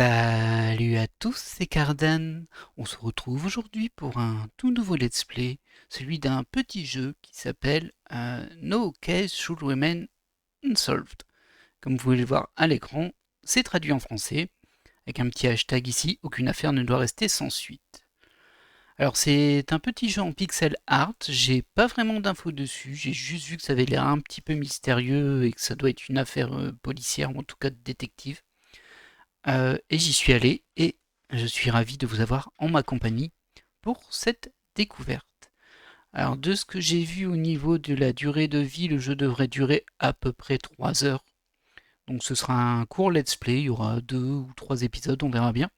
Salut à tous, c'est Cardan. On se retrouve aujourd'hui pour un tout nouveau let's play, celui d'un petit jeu qui s'appelle No Case Should Remain Unsolved. Comme vous pouvez le voir à l'écran, c'est traduit en français, avec un petit hashtag ici, aucune affaire ne doit rester sans suite. Alors c'est un petit jeu en pixel art, j'ai pas vraiment d'infos dessus, j'ai juste vu que ça avait l'air un petit peu mystérieux et que ça doit être une affaire policière ou en tout cas de détective. Et j'y suis allé et je suis ravi de vous avoir en ma compagnie pour cette découverte. Alors de ce que j'ai vu au niveau de la durée de vie, le jeu devrait durer à peu près 3 heures. Donc ce sera un court let's play, il y aura 2 ou 3 épisodes, on verra bien.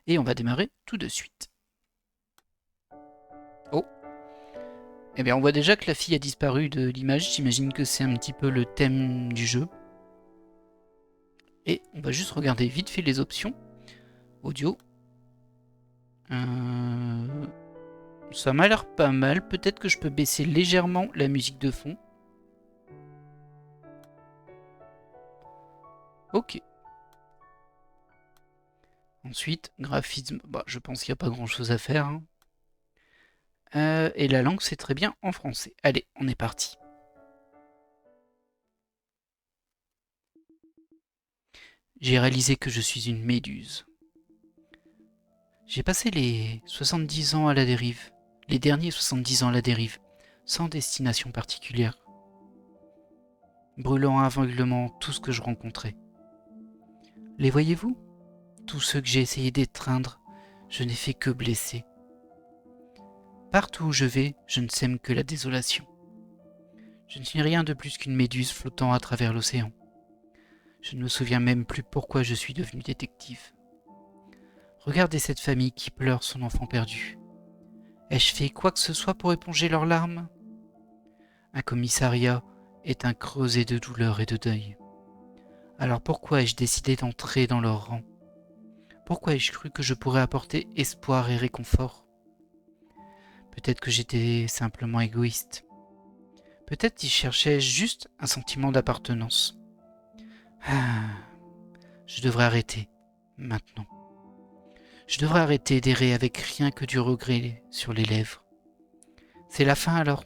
Et on va démarrer tout de suite. Oh, eh bien on voit déjà que la fille a disparu de l'image, j'imagine que c'est un petit peu le thème du jeu. Et on va juste regarder vite fait les options. Audio. Ça m'a l'air pas mal. Peut-être que je peux baisser légèrement la musique de fond. Ok. Ensuite, graphisme. Bah, je pense qu'il n'y a pas grand-chose à faire. Hein. Et la langue, c'est très bien en français. Allez, on est parti. J'ai réalisé que je suis une méduse. J'ai passé les 70 ans à la dérive. Les derniers 70 ans à la dérive. Sans destination particulière. Brûlant aveuglement tout ce que je rencontrais. Les voyez-vous? Tous ceux que j'ai essayé d'étreindre, je n'ai fait que blesser. Partout où je vais, je ne sème que la désolation. Je ne suis rien de plus qu'une méduse flottant à travers l'océan. Je ne me souviens même plus pourquoi je suis devenu détective. Regardez cette famille qui pleure son enfant perdu. Ai-je fait quoi que ce soit pour éponger leurs larmes? Un commissariat est un creuset de douleur et de deuil. Alors pourquoi ai-je décidé d'entrer dans leur rang? Pourquoi ai-je cru que je pourrais apporter espoir et réconfort? Peut-être que j'étais simplement égoïste. Peut-être que j'y cherchais juste un sentiment d'appartenance. Ah, je devrais arrêter, maintenant. Je devrais arrêter d'errer avec rien que du regret sur les lèvres. C'est la fin alors.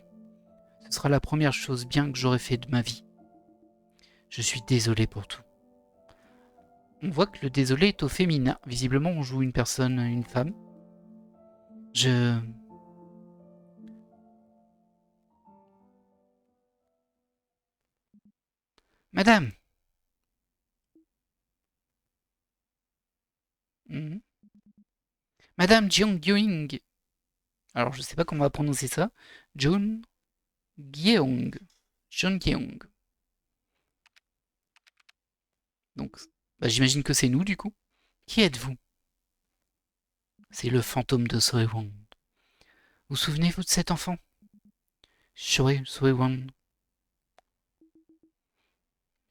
Ce sera la première chose bien que j'aurai fait de ma vie. Je suis désolé pour tout. On voit que le désolé est au féminin. Visiblement, on joue une personne, une femme. Je... Madame. Mhm. Madame Jeong Gyeong. Alors, je sais pas comment on va prononcer ça. Jeon Gyeong. Jeon Gyeong. Donc, bah, j'imagine que c'est nous, du coup. Qui êtes-vous? C'est le fantôme de Soewon. Vous souvenez-vous de cet enfant? Choi Soewon.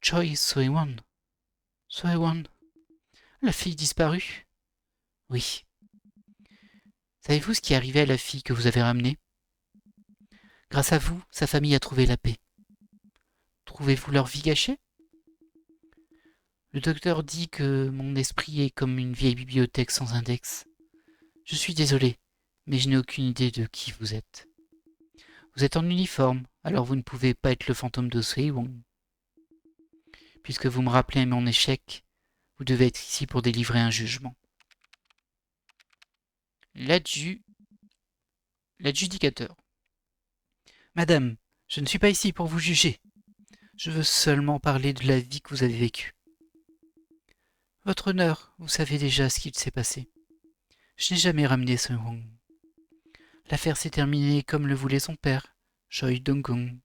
Choi Soewon. Soewon. La fille disparue? Oui. Savez-vous ce qui est arrivé à la fille que vous avez ramenée? Grâce à vous, sa famille a trouvé la paix. Trouvez-vous leur vie gâchée? Le docteur dit que mon esprit est comme une vieille bibliothèque sans index. Je suis désolé, mais je n'ai aucune idée de qui vous êtes. Vous êtes en uniforme, alors vous ne pouvez pas être le fantôme de Soewon. Puisque vous me rappelez mon échec, vous devez être ici pour délivrer un jugement. L'adjudicateur. Madame, je ne suis pas ici pour vous juger. Je veux seulement parler de la vie que vous avez vécue. Votre honneur, vous savez déjà ce qu'il s'est passé. Je n'ai jamais ramené ce Wong. L'affaire s'est terminée comme le voulait son père, Choi Dong-gong.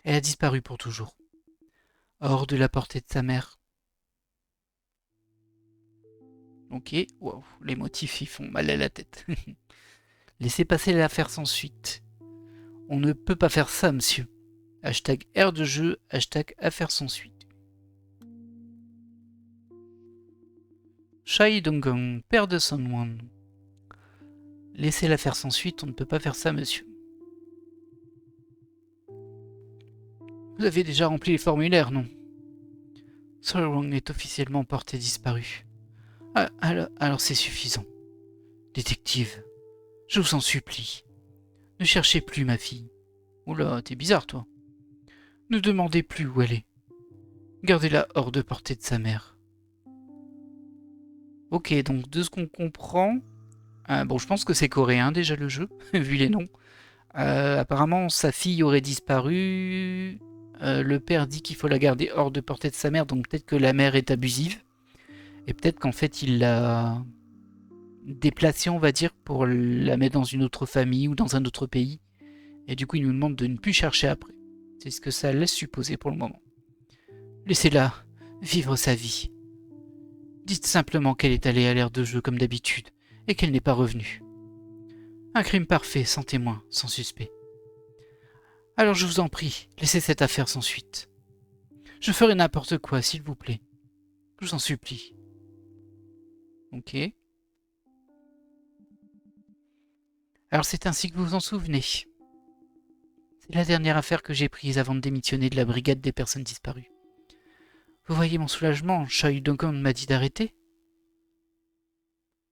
Elle a disparu pour toujours, hors de la portée de sa mère. Ok, wow, les motifs y font mal à la tête. Laissez passer l'affaire sans suite. On ne peut pas faire ça, monsieur. Hashtag air de jeu, hashtag affaire sans suite. Choi Dong-gong, père de Son Won. Laissez l'affaire sans suite, on ne peut pas faire ça, monsieur. Vous avez déjà rempli les formulaires, non? Sol Wang est officiellement porté disparu. Ah, alors c'est suffisant. Détective, je vous en supplie. Ne cherchez plus ma fille. Oula, t'es bizarre, toi. Ne demandez plus où elle est. Gardez-la hors de portée de sa mère. Ok, donc de ce qu'on comprend... bon, je pense que c'est coréen déjà le jeu, vu les noms. Apparemment, sa fille aurait disparu. Le père dit qu'il faut la garder hors de portée de sa mère, donc peut-être que la mère est abusive. Et peut-être qu'en fait, il l'a déplacée, on va dire, pour la mettre dans une autre famille ou dans un autre pays. Et du coup, il nous demande de ne plus chercher après. C'est ce que ça laisse supposer pour le moment. Laissez-la vivre sa vie. Dites simplement qu'elle est allée à l'aire de jeu comme d'habitude et qu'elle n'est pas revenue. Un crime parfait, sans témoin, sans suspect. Alors je vous en prie, laissez cette affaire sans suite. Je ferai n'importe quoi, s'il vous plaît. Je vous en supplie. Ok. Alors c'est ainsi que vous vous en souvenez. C'est la dernière affaire que j'ai prise avant de démissionner de la brigade des personnes disparues. Vous voyez mon soulagement, Choi Dong-gon m'a dit d'arrêter.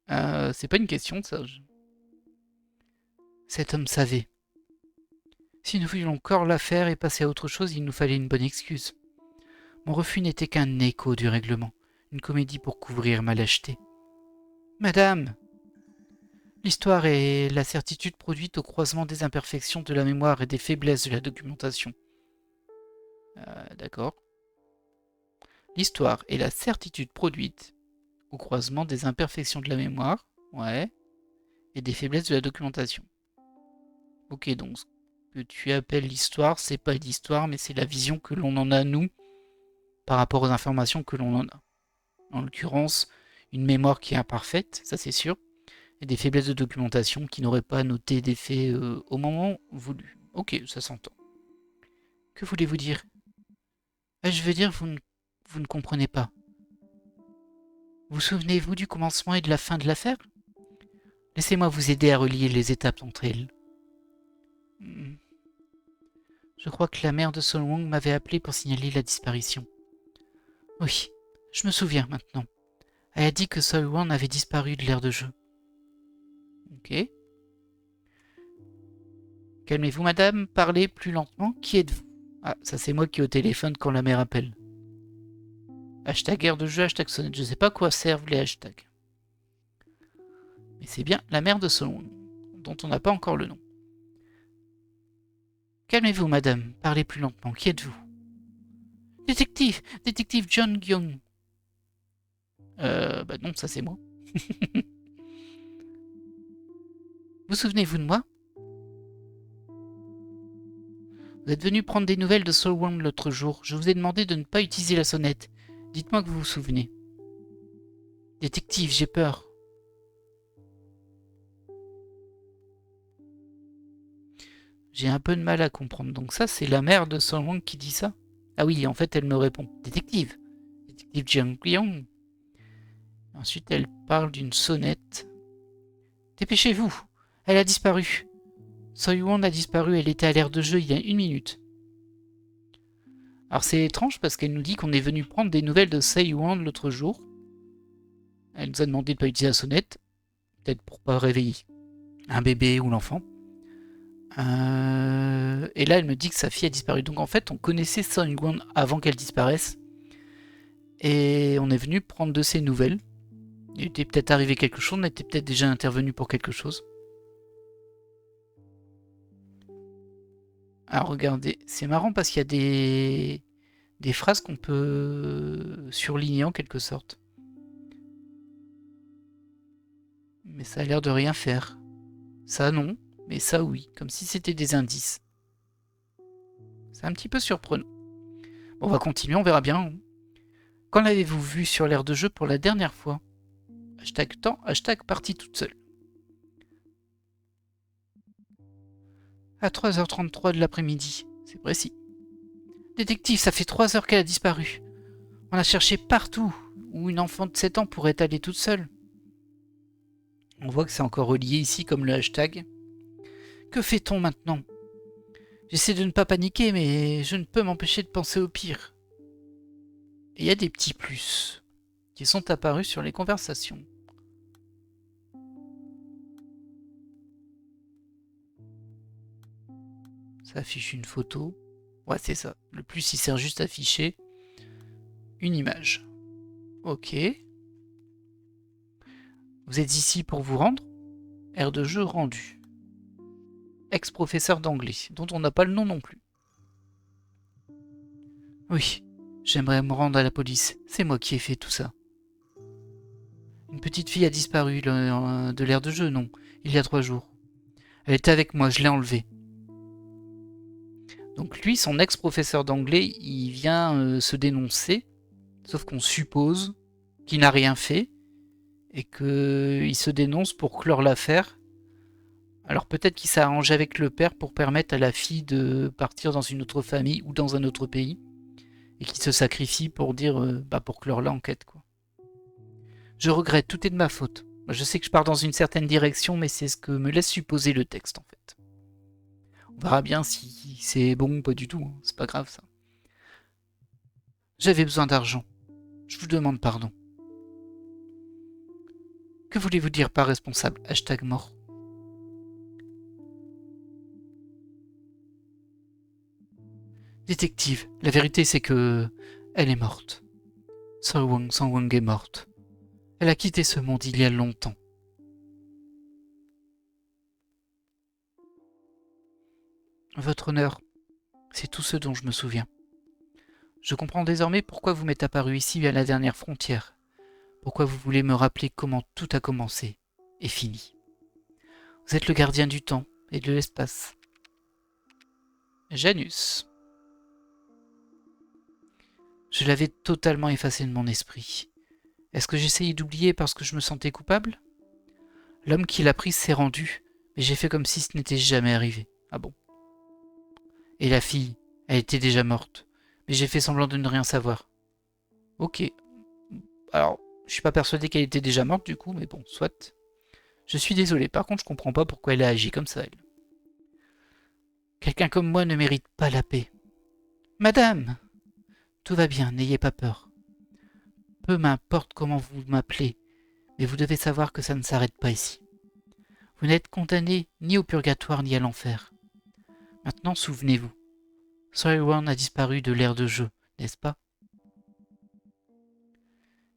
C'est pas une question, ça. Cet homme savait. Si nous voulions encore l'affaire et passer à autre chose, il nous fallait une bonne excuse. Mon refus n'était qu'un écho du règlement, une comédie pour couvrir ma lâcheté. Madame, l'histoire est la certitude produite au croisement des imperfections de la mémoire et des faiblesses de la documentation. D'accord. L'histoire est la certitude produite au croisement des imperfections de la mémoire, ouais, et des faiblesses de la documentation. Ok, donc ce que tu appelles l'histoire, c'est pas l'histoire, mais c'est la vision que l'on en a, nous, par rapport aux informations que l'on en a. En l'occurrence, une mémoire qui est imparfaite, ça c'est sûr, et des faiblesses de documentation qui n'auraient pas noté des faits au moment voulu. Ok, ça s'entend. Que voulez-vous dire? Je veux dire, vous ne comprenez pas. Vous souvenez-vous du commencement et de la fin de l'affaire? Laissez-moi vous aider à relier les étapes entre elles. Je crois que la mère de Sol Wang m'avait appelé pour signaler la disparition. Oui, je me souviens maintenant. Elle a dit que Sol Wang avait disparu de l'aire de jeu. Ok. Calmez-vous, madame, parlez plus lentement. Qui êtes-vous? Ah, ça c'est moi qui ai au téléphone quand la mère appelle. Hashtag aire de jeu, hashtag sonnette. Je sais pas à quoi servent les hashtags. Mais c'est bien la mère de Sol Wang, dont on n'a pas encore le nom. Calmez-vous, madame, parlez plus lentement. Qui êtes-vous? Détective John Gyong. Bah non, ça c'est moi. Vous souvenez-vous de moi? Vous êtes venu prendre des nouvelles de Sol Wang l'autre jour. Je vous ai demandé de ne pas utiliser la sonnette. Dites-moi que vous vous souvenez. Détective, j'ai peur. J'ai un peu de mal à comprendre. Donc ça, c'est la mère de Sol Wang qui dit ça? Ah oui, en fait, elle me répond. Détective. Détective Jiang Kyong. Ensuite, elle parle d'une sonnette. Dépêchez-vous. Elle a disparu. Sol Wang a disparu. Elle était à l'aire de jeu il y a 1 minute. Alors c'est étrange parce qu'elle nous dit qu'on est venu prendre des nouvelles de Sei Wang l'autre jour. Elle nous a demandé de ne pas utiliser la sonnette. Peut-être pour pas réveiller un bébé ou l'enfant. Et là, elle me dit que sa fille a disparu. Donc en fait, on connaissait Son Wang avant qu'elle disparaisse. Et on est venu prendre de ses nouvelles. Il était peut-être arrivé quelque chose, on était peut-être déjà intervenu pour quelque chose. Alors regardez, c'est marrant parce qu'il y a des phrases qu'on peut surligner en quelque sorte. Mais ça a l'air de rien faire. Ça non, mais ça oui, comme si c'était des indices. C'est un petit peu surprenant. Bon, on va continuer, on verra bien. Quand l'avez-vous vu sur l'aire de jeu pour la dernière fois? Hashtag temps, hashtag partie toute seule. À 3h33 de l'après-midi, c'est précis. Détective, ça fait 3 heures qu'elle a disparu. On a cherché partout où une enfant de 7 ans pourrait aller toute seule. On voit que c'est encore relié ici comme le hashtag. Que fait-on maintenant? J'essaie de ne pas paniquer, mais je ne peux m'empêcher de penser au pire. Et il y a des petits plus qui sont apparus sur les conversations. Ça affiche une photo. Ouais, c'est ça. Le plus, il sert juste à afficher une image. Ok. Vous êtes ici pour vous rendre? Aire de jeu rendu. Ex-professeur d'anglais, dont on n'a pas le nom non plus. Oui, j'aimerais me rendre à la police. C'est moi qui ai fait tout ça. Une petite fille a disparu de l'aire de jeu, non, il y a 3 jours. Elle était avec moi, je l'ai enlevée. Donc lui, son ex-professeur d'anglais, il vient se dénoncer, sauf qu'on suppose qu'il n'a rien fait, et qu'il se dénonce pour clore l'affaire. Alors peut-être qu'il s'est arrangé avec le père pour permettre à la fille de partir dans une autre famille ou dans un autre pays, et qu'il se sacrifie pour dire, pour clore l'enquête, quoi. Je regrette, tout est de ma faute. Je sais que je pars dans une certaine direction, mais c'est ce que me laisse supposer le texte, en fait. On verra bien si c'est bon ou pas du tout, hein. C'est pas grave, ça. J'avais besoin d'argent. Je vous demande pardon. Que voulez-vous dire par responsable? #mort. Détective, la vérité c'est que... elle est morte. Song-Wang est morte. Elle a quitté ce monde il y a longtemps. Votre honneur, c'est tout ce dont je me souviens. Je comprends désormais pourquoi vous m'êtes apparu ici à la dernière frontière. Pourquoi vous voulez me rappeler comment tout a commencé et fini. Vous êtes le gardien du temps et de l'espace. Janus. Je l'avais totalement effacé de mon esprit. Est-ce que j'essayais d'oublier parce que je me sentais coupable? L'homme qui l'a prise s'est rendu, mais j'ai fait comme si ce n'était jamais arrivé. Ah bon? Et la fille, elle était déjà morte, mais j'ai fait semblant de ne rien savoir. Ok. Alors, je suis pas persuadé qu'elle était déjà morte du coup, mais bon, soit. Je suis désolé, par contre je comprends pas pourquoi elle a agi comme ça, elle. Quelqu'un comme moi ne mérite pas la paix. Madame! Tout va bien, n'ayez pas peur. Peu m'importe comment vous m'appelez, mais vous devez savoir que ça ne s'arrête pas ici. Vous n'êtes condamné ni au purgatoire ni à l'enfer. Maintenant, souvenez-vous. Sawyer a disparu de l'aire de jeu, n'est-ce pas?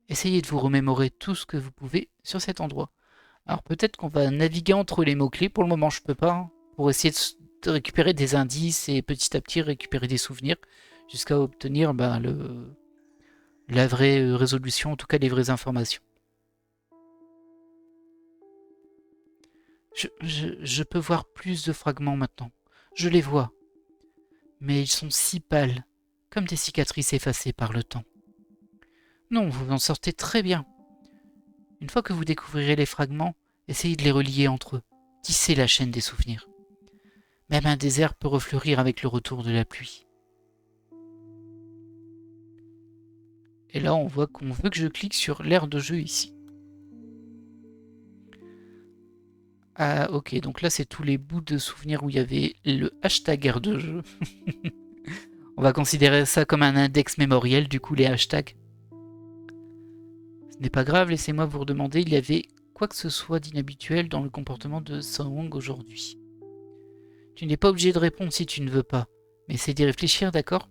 Essayez de vous remémorer tout ce que vous pouvez sur cet endroit. Alors peut-être qu'on va naviguer entre les mots-clés, pour le moment je peux pas, hein, pour essayer de récupérer des indices et petit à petit récupérer des souvenirs, jusqu'à obtenir la vraie résolution, en tout cas les vraies informations. Je peux voir plus de fragments maintenant. Je les vois. Mais ils sont si pâles, comme des cicatrices effacées par le temps. Non, vous en sortez très bien. Une fois que vous découvrirez les fragments, essayez de les relier entre eux. Tissez la chaîne des souvenirs. Même un désert peut refleurir avec le retour de la pluie. Et là, on voit qu'on veut que je clique sur l'aire de jeu ici. Ah, ok, donc là, c'est tous les bouts de souvenirs où il y avait le hashtag aire de jeu. On va considérer ça comme un index mémoriel, du coup, les hashtags. Ce n'est pas grave, laissez-moi vous redemander, il y avait quoi que ce soit d'inhabituel dans le comportement de Song-Wang aujourd'hui. Tu n'es pas obligé de répondre si tu ne veux pas, mais essaie d'y réfléchir, d'accord?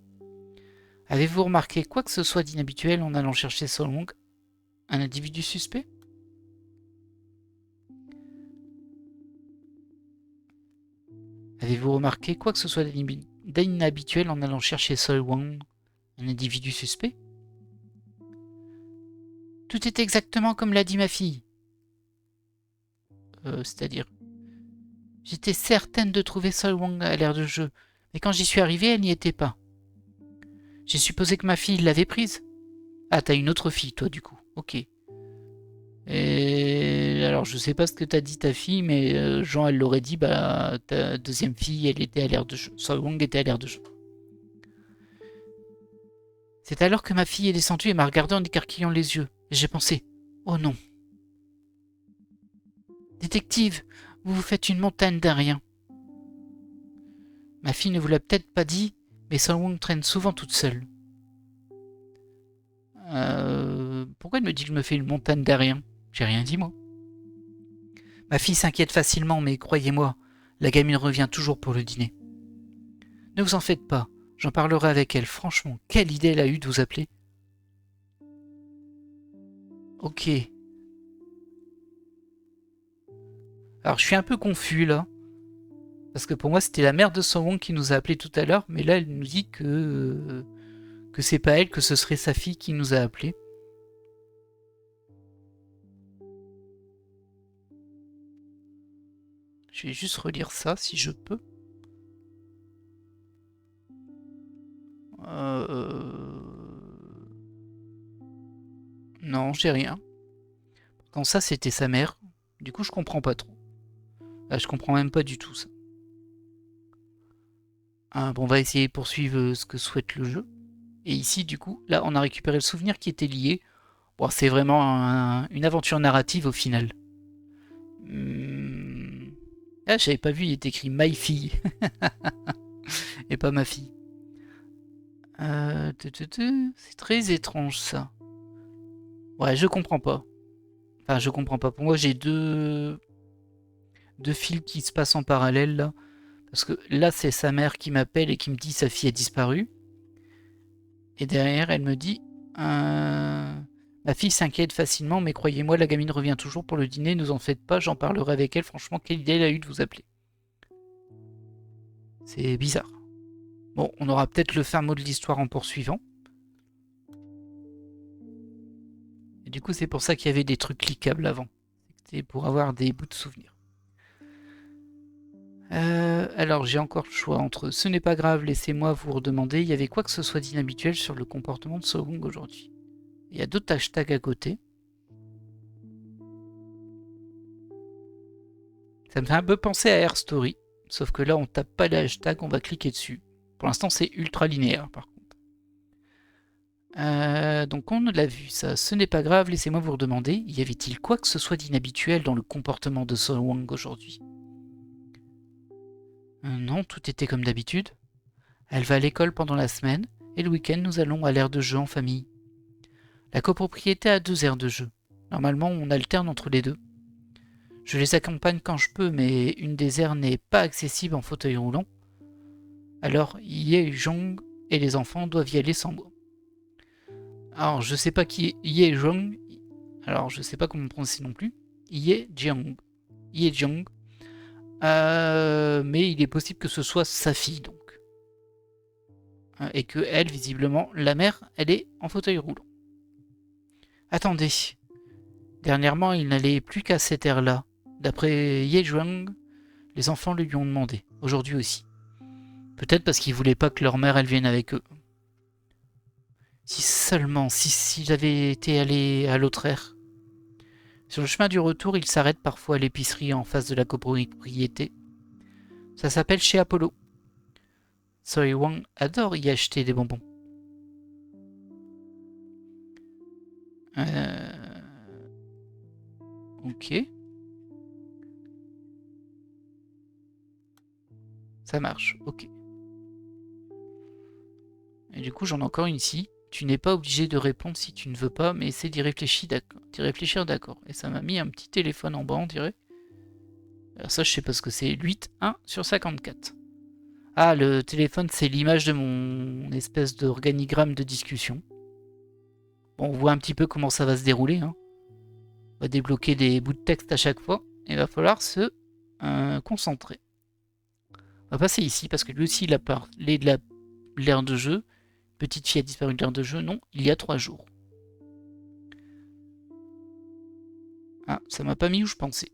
Avez-vous remarqué quoi que ce soit d'inhabituel en allant chercher Song-Wang? Un individu suspect? Avez-vous remarqué quoi que ce soit d'inhabituel en allant chercher Song-Wang? Un individu suspect? Tout est exactement comme l'a dit ma fille. C'est-à-dire... J'étais certaine de trouver Song-Wang à l'aire de jeu, mais quand j'y suis arrivée, elle n'y était pas. J'ai supposé que ma fille l'avait prise. Ah, t'as une autre fille, toi, du coup. Ok. Et alors, je sais pas ce que t'as dit ta fille, mais Jean, elle l'aurait dit, ta deuxième fille, elle était à l'aire de jeu. Song-Wang était à l'aire de jeu. C'est alors que ma fille est descendue et m'a regardé en écarquillant les yeux. Et j'ai pensé, oh non. Détective, vous vous faites une montagne d'un rien. Ma fille ne vous l'a peut-être pas dit, mais Song-Wang traîne souvent toute seule. Pourquoi elle me dit que je me fais une montagne d'Arien? J'ai rien dit, moi. Ma fille s'inquiète facilement, mais croyez-moi, la gamine revient toujours pour le dîner. Ne vous en faites pas, j'en parlerai avec elle. Franchement, quelle idée elle a eue de vous appeler. Ok. Alors, je suis un peu confus, là. Parce que pour moi, c'était la mère de Song-won qui nous a appelé tout à l'heure, mais là, elle nous dit que c'est pas elle, que ce serait sa fille qui nous a appelé. Je vais juste relire ça, si je peux. Non, j'ai rien. Quand ça, c'était sa mère. Du coup, je comprends pas trop. Là, je comprends même pas du tout ça. Bon, on va essayer de poursuivre ce que souhaite le jeu. Et ici, du coup, là, on a récupéré le souvenir qui était lié. Bon, c'est vraiment une aventure narrative au final. Ah, j'avais pas vu, il est écrit My fille. Et pas ma fille. C'est très étrange ça. Ouais, je comprends pas. Enfin, je comprends pas. Pour moi, j'ai deux fils qui se passent en parallèle là. Parce que là, c'est sa mère qui m'appelle et qui me dit sa fille a disparu. Et derrière, elle me dit ma fille s'inquiète facilement, mais croyez-moi, la gamine revient toujours pour le dîner, ne vous en faites pas, j'en parlerai avec elle. Franchement, quelle idée elle a eu de vous appeler. C'est bizarre. Bon, on aura peut-être le fin mot de l'histoire en poursuivant. Et du coup, c'est pour ça qu'il y avait des trucs cliquables avant. C'était pour avoir des bouts de souvenirs. Alors, j'ai encore le choix entre ce n'est pas grave, laissez-moi vous redemander, il y avait quoi que ce soit d'inhabituel sur le comportement de Song aujourd'hui. Il y a d'autres hashtags à côté. Ça me fait un peu penser à Air Story, sauf que là, on tape pas les hashtags, on va cliquer dessus. Pour l'instant, c'est ultra linéaire, par contre. Donc on l'a vu, ça. Ce n'est pas grave, laissez-moi vous redemander, y avait-il quoi que ce soit d'inhabituel dans le comportement de Song aujourd'hui? Non, tout était comme d'habitude. Elle va à l'école pendant la semaine, et le week-end, nous allons à l'aire de jeu en famille. La copropriété a 2 aires de jeu. Normalement, on alterne entre les deux. Je les accompagne quand je peux, mais une des aires n'est pas accessible en fauteuil roulant. Alors, Ye Jong et les enfants doivent y aller sans moi. Alors, je sais pas qui est Ye Jong. Alors, je sais pas comment prononcer non plus. Ye Jong. Ye Jong. Mais il est possible que ce soit sa fille, donc. Et que elle, visiblement, la mère, elle est en fauteuil roulant. Attendez. Dernièrement, il n'allait plus qu'à cette aire-là. D'après Ye Jong, les enfants lui ont demandé. Aujourd'hui aussi. Peut-être parce qu'ils voulaient pas que leur mère, elle vienne avec eux. Si seulement, si j'avais été allé à l'autre aire. Sur le chemin du retour, il s'arrête parfois à l'épicerie en face de la copropriété. Ça s'appelle chez Apollo. Soi Wang adore y acheter des bonbons. Ok. Ça marche, ok. Et du coup, j'en ai encore une ici. Tu n'es pas obligé de répondre si tu ne veux pas, mais essaie d'y réfléchir, d'accord. Et ça m'a mis un petit téléphone en bas, on dirait. Alors ça, je sais pas ce que c'est. 8-1/54. Ah, le téléphone, c'est l'image de mon espèce d'organigramme de discussion. Bon, on voit un petit peu comment ça va se dérouler. Hein. On va débloquer des bouts de texte à chaque fois. Il va falloir se concentrer. On va passer ici, parce que lui aussi, il a parlé de l'aire de jeu. Petite fille a disparu de l'aire de jeu. Non, il y a 3 jours. Ah, ça m'a pas mis où je pensais.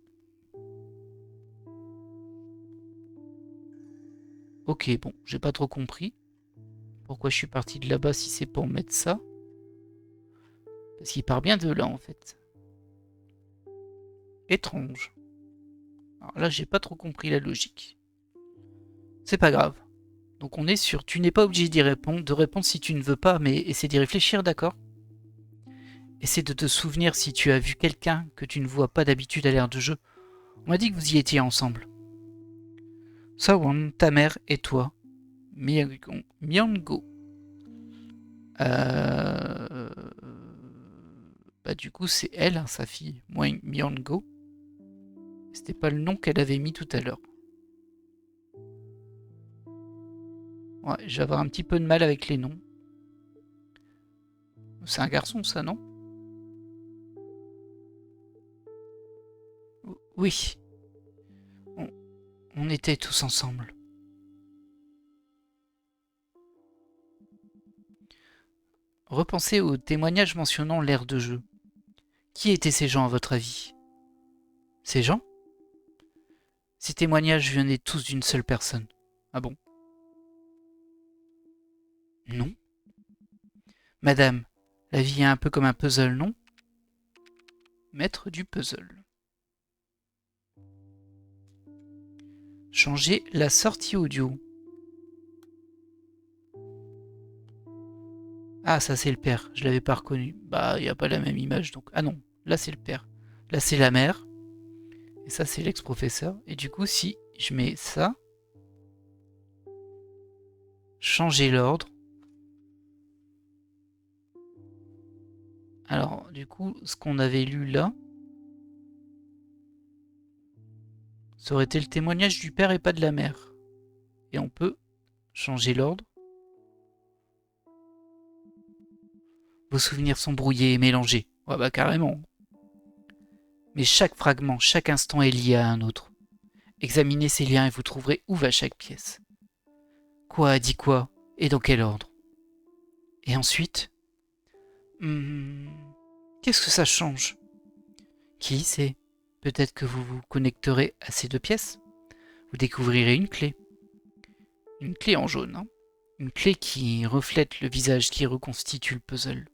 Ok, bon, j'ai pas trop compris. Pourquoi je suis parti de là-bas si c'est pour mettre ça? Parce qu'il part bien de là, en fait. Étrange. Alors là, j'ai pas trop compris la logique. C'est pas grave. Donc on est sur tu n'es pas obligé d'y répondre, de répondre si tu ne veux pas, mais essaie d'y réfléchir, d'accord? Essaie de te souvenir si tu as vu quelqu'un que tu ne vois pas d'habitude à l'aire de jeu. On m'a dit que vous y étiez ensemble. Sawon, ta mère et toi. Myango. du coup, c'est elle, hein, sa fille, Myung-go. C'était pas le nom qu'elle avait mis tout à l'heure. Ouais, je vais avoir un petit peu de mal avec les noms. C'est un garçon, ça, non? Oui. On était tous ensemble. Repensez aux témoignages mentionnant l'aire de jeu. Qui étaient ces gens à votre avis? Ces gens? Ces témoignages venaient tous d'une seule personne. Ah bon? Non. Madame, la vie est un peu comme un puzzle, non? Maître du puzzle. Changer la sortie audio. Ah, ça c'est le père, je l'avais pas reconnu. Bah, il n'y a pas la même image donc. Ah non, là c'est le père. Là c'est la mère. Et ça c'est l'ex-professeur. Et du coup, si je mets ça, changer l'ordre. Alors, du coup, ce qu'on avait lu là, ça aurait été le témoignage du père et pas de la mère. Et on peut changer l'ordre. Vos souvenirs sont brouillés et mélangés. Ouais bah carrément. Mais chaque fragment, chaque instant est lié à un autre. Examinez ces liens et vous trouverez où va chaque pièce. Quoi a dit quoi et dans quel ordre. Et ensuite, qu'est-ce que ça change? Qui sait? Peut-être que vous vous connecterez à ces deux pièces. Vous découvrirez une clé. Une clé en jaune, hein. Une clé qui reflète le visage qui reconstitue le puzzle.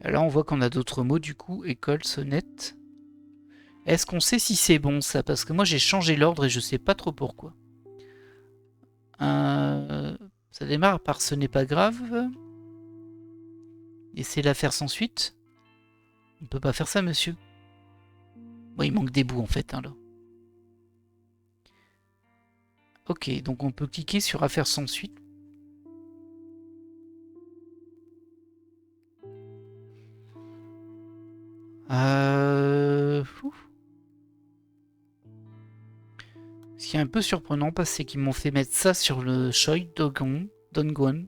Là, on voit qu'on a d'autres mots, du coup. École, sonnette. Est-ce qu'on sait si c'est bon, ça? Parce que moi, j'ai changé l'ordre et je sais pas trop pourquoi. Ça démarre par ce n'est pas grave. Et c'est l'affaire sans suite. On peut pas faire ça, monsieur. Bon, il manque des bouts, en fait, hein, là. Ok, donc on peut cliquer sur affaire sans suite. Ce qui est un peu surprenant, c'est qu'ils m'ont fait mettre ça sur le Choi Dongwon.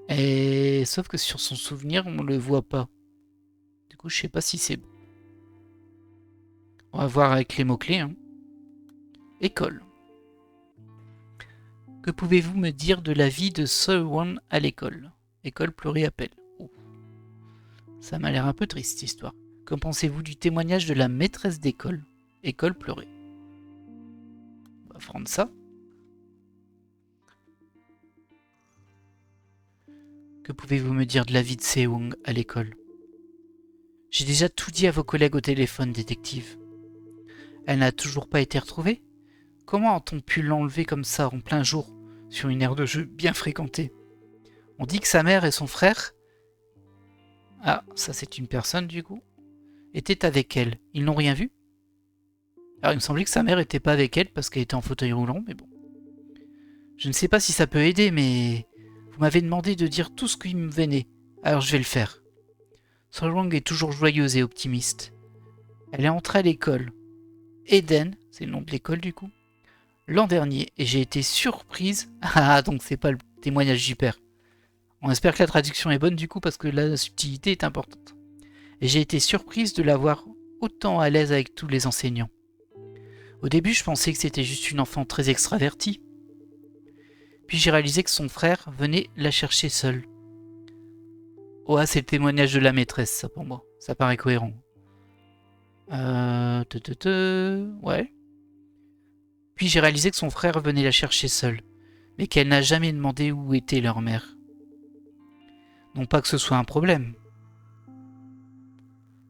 Et sauf que sur son souvenir, on le voit pas. Du coup, je sais pas si c'est bon. On va voir avec les mots-clés. Hein. École. Que pouvez-vous me dire de la vie de Seo-won à l'école? École pleurer-appel. Oh. Ça m'a l'air un peu triste, cette histoire. Qu'en pensez-vous du témoignage de la maîtresse d'école? École pleurer. On va prendre ça. Que pouvez-vous me dire de la vie de Seo-won à l'école? J'ai déjà tout dit à vos collègues au téléphone, détective. Elle n'a toujours pas été retrouvée? Comment a-t-on pu l'enlever comme ça en plein jour, sur une aire de jeu bien fréquentée? On dit que sa mère et son frère... Ah, ça c'est une personne du coup. Étaient avec elle. Ils n'ont rien vu? Alors il me semblait que sa mère était pas avec elle parce qu'elle était en fauteuil roulant, mais bon. Je ne sais pas si ça peut aider, mais... Vous m'avez demandé de dire tout ce qui me venait, alors je vais le faire. Solwang est toujours joyeuse et optimiste. Elle est entrée à l'école. Eden, c'est le nom de l'école du coup, l'an dernier, et j'ai été surprise. Ah, donc c'est pas le témoignage du père. On espère que la traduction est bonne du coup parce que la subtilité est importante. Et j'ai été surprise de la voir autant à l'aise avec tous les enseignants. Au début, je pensais que c'était juste une enfant très extravertie. Puis j'ai réalisé que son frère venait la chercher seule. Oh, ah, c'est le témoignage de la maîtresse, ça pour moi. Ça paraît cohérent. Ouais. Puis j'ai réalisé que son frère venait la chercher seule, mais qu'elle n'a jamais demandé où était leur mère. Non pas que ce soit un problème.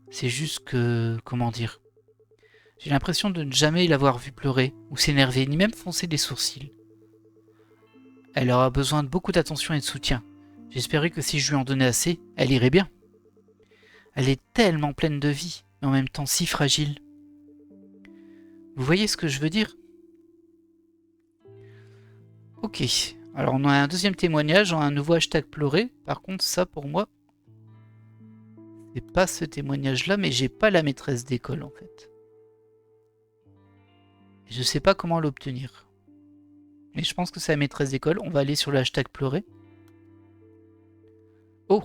C'est juste que... comment dire? J'ai l'impression de ne jamais l'avoir vue pleurer, ou s'énerver, ni même froncer des sourcils. Elle aura besoin de beaucoup d'attention et de soutien. J'espérais que si je lui en donnais assez, elle irait bien. Elle est tellement pleine de vie, mais en même temps si fragile. Vous voyez ce que je veux dire? Ok, Alors on a un deuxième témoignage, un nouveau hashtag pleurer. Par contre ça pour moi, c'est pas ce témoignage-là, mais j'ai pas la maîtresse d'école en fait. Je sais pas comment l'obtenir. Mais je pense que c'est la maîtresse d'école. On va aller sur le hashtag pleurer. Oh,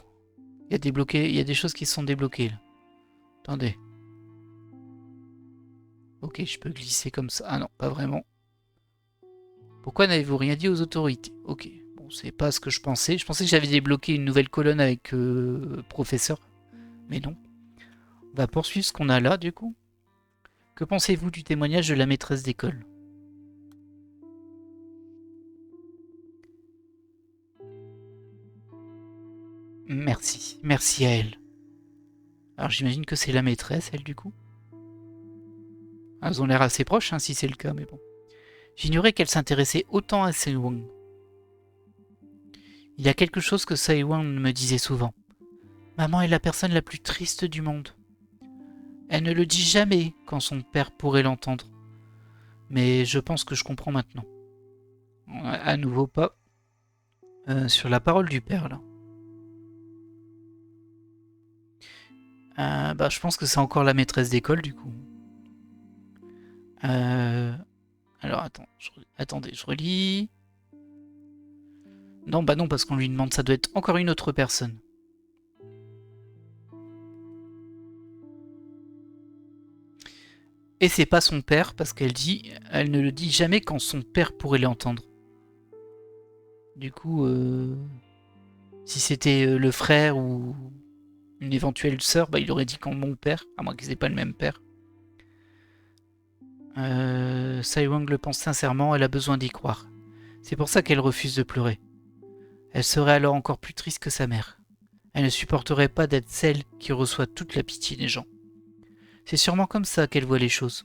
il y a des choses qui se sont débloquées là. Attendez. Ok, je peux glisser comme ça. Ah non, pas vraiment. Pourquoi n'avez-vous rien dit aux autorités? Ok, bon, c'est pas ce que je pensais. Je pensais que j'avais débloqué une nouvelle colonne avec professeur. Mais non. On va poursuivre ce qu'on a là, du coup. Que pensez-vous du témoignage de la maîtresse d'école? Merci. Merci à elle. Alors j'imagine que c'est la maîtresse, elle, du coup. Elles ont l'air assez proches, hein, si c'est le cas, mais bon. J'ignorais qu'elle s'intéressait autant à Saiwang. Il y a quelque chose que Saiwang me disait souvent. Maman est la personne la plus triste du monde. Elle ne le dit jamais quand son père pourrait l'entendre. Mais je pense que je comprends maintenant. À nouveau pas sur la parole du père, là. Bah, je pense que c'est encore la maîtresse d'école, du coup. Alors, attendez, je relis. Non, bah non, parce qu'on lui demande, ça doit être encore une autre personne. Et c'est pas son père, parce elle ne le dit jamais quand son père pourrait l'entendre. Du coup, si c'était le frère ou une éventuelle sœur, bah il aurait dit quand mon père, à moins qu'ils aient pas le même père. Saiwang le pense sincèrement, elle a besoin d'y croire. C'est pour ça qu'elle refuse de pleurer. Elle serait alors encore plus triste que sa mère. Elle ne supporterait pas d'être celle qui reçoit toute la pitié des gens. C'est sûrement comme ça qu'elle voit les choses.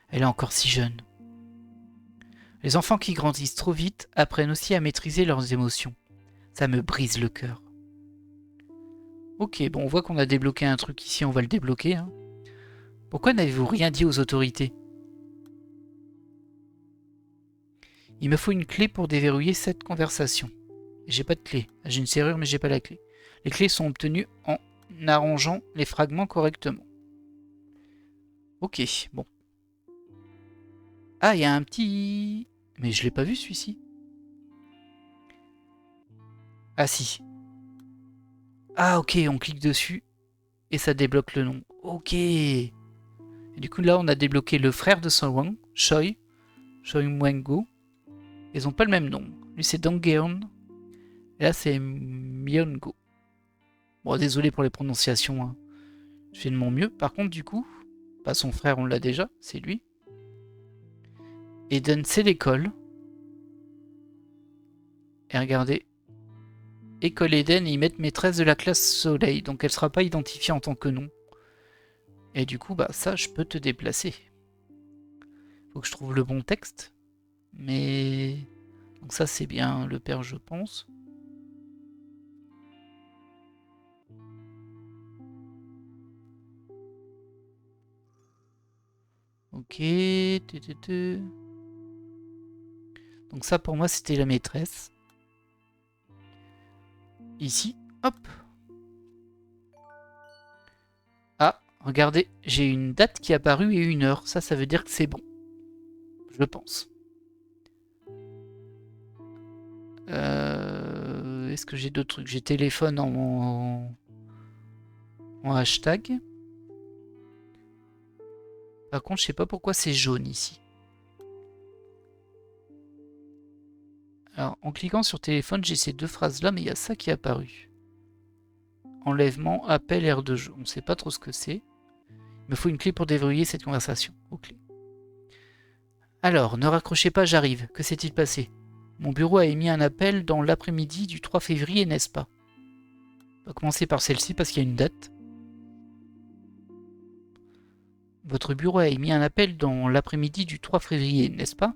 Elle est encore si jeune. Les enfants qui grandissent trop vite apprennent aussi à maîtriser leurs émotions. Ça me brise le cœur. Ok, bon, on voit qu'on a débloqué un truc ici, on va le débloquer. Hein. Pourquoi n'avez-vous rien dit aux autorités? Il me faut une clé pour déverrouiller cette conversation. J'ai pas de clé. J'ai une serrure, mais j'ai pas la clé. Les clés sont obtenues en arrangeant les fragments correctement. Ok, bon. Ah, il y a un petit... Mais je l'ai pas vu celui-ci. Ah si. Ah ok, on clique dessus et ça débloque le nom. Ok. Et du coup là on a débloqué le frère de Song, Choi Mwengo. Ils ont pas le même nom. Lui c'est Donggeon. Et là c'est Myongo. Bon désolé pour les prononciations. Hein. Je fais de mon mieux. Par contre du coup, pas son frère on l'a déjà, c'est lui. Eden c'est l'école. Et regardez. École Eden, ils mettent maîtresse de la classe Soleil. Donc elle sera pas identifiée en tant que nom. Et du coup, bah ça, je peux te déplacer. Faut que je trouve le bon texte. Mais... Donc ça, c'est bien le père, je pense. Ok. Donc ça, pour moi, c'était la maîtresse. Ici, hop. Ah, regardez, j'ai une date qui est apparue et une heure. Ça veut dire que c'est bon. Je pense. Est-ce que j'ai d'autres trucs? J'ai téléphone en hashtag. Par contre, je sais pas pourquoi c'est jaune ici. Alors, en cliquant sur téléphone, j'ai ces deux phrases-là, mais il y a ça qui est apparu. Enlèvement, appel, aire de jeu. On ne sait pas trop ce que c'est. Il me faut une clé pour déverrouiller cette conversation. Ok. Alors, ne raccrochez pas, j'arrive. Que s'est-il passé? Mon bureau a émis un appel dans l'après-midi du 3 février, n'est-ce pas? On va commencer par celle-ci parce qu'il y a une date. Votre bureau a émis un appel dans l'après-midi du 3 février, n'est-ce pas?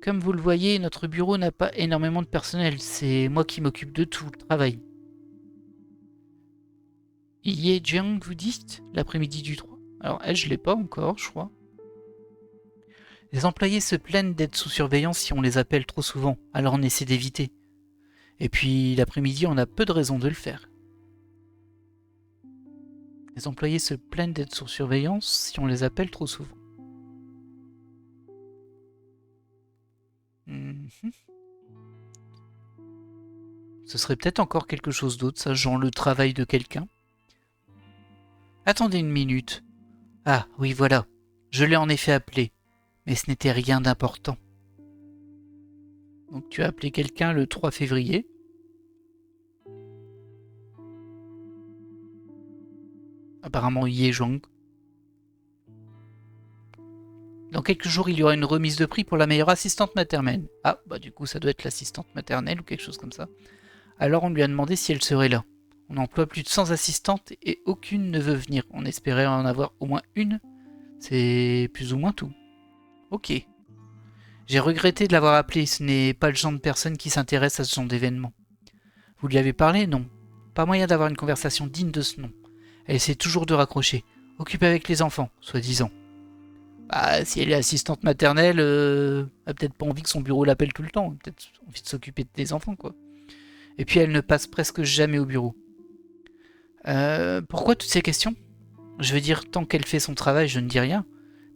Comme vous le voyez, notre bureau n'a pas énormément de personnel. C'est moi qui m'occupe de tout le travail. Yi Jiang, vous dites? L'après-midi du 3. Alors, elle, je l'ai pas encore, je crois. Les employés se plaignent d'être sous surveillance si on les appelle trop souvent, alors on essaie d'éviter. Et puis l'après-midi, on a peu de raisons de le faire. Les employés se plaignent d'être sous surveillance si on les appelle trop souvent. Ce serait peut-être encore quelque chose d'autre, ça, genre le travail de quelqu'un. Attendez une minute. Ah, oui, voilà. Je l'ai en effet appelé. Mais ce n'était rien d'important. Donc tu as appelé quelqu'un le 3 février. Apparemment Ye Zhong. Dans quelques jours, il y aura une remise de prix pour la meilleure assistante maternelle. Ah, bah du coup, ça doit être l'assistante maternelle ou quelque chose comme ça. Alors on lui a demandé si elle serait là. On emploie plus de 100 assistantes et aucune ne veut venir. On espérait en avoir au moins une. C'est plus ou moins tout. Ok. J'ai regretté de l'avoir appelé. Ce n'est pas le genre de personne qui s'intéresse à ce genre d'événement. Vous lui avez parlé? Non. Pas moyen d'avoir une conversation digne de ce nom. Elle essaie toujours de raccrocher. Occupée avec les enfants, soi-disant. Bah, si elle est assistante maternelle, elle a peut-être pas envie que son bureau l'appelle tout le temps. Elle a peut-être envie de s'occuper des enfants, quoi. Et puis elle ne passe presque jamais au bureau. Pourquoi toutes ces questions? Je veux dire, tant qu'elle fait son travail, je ne dis rien.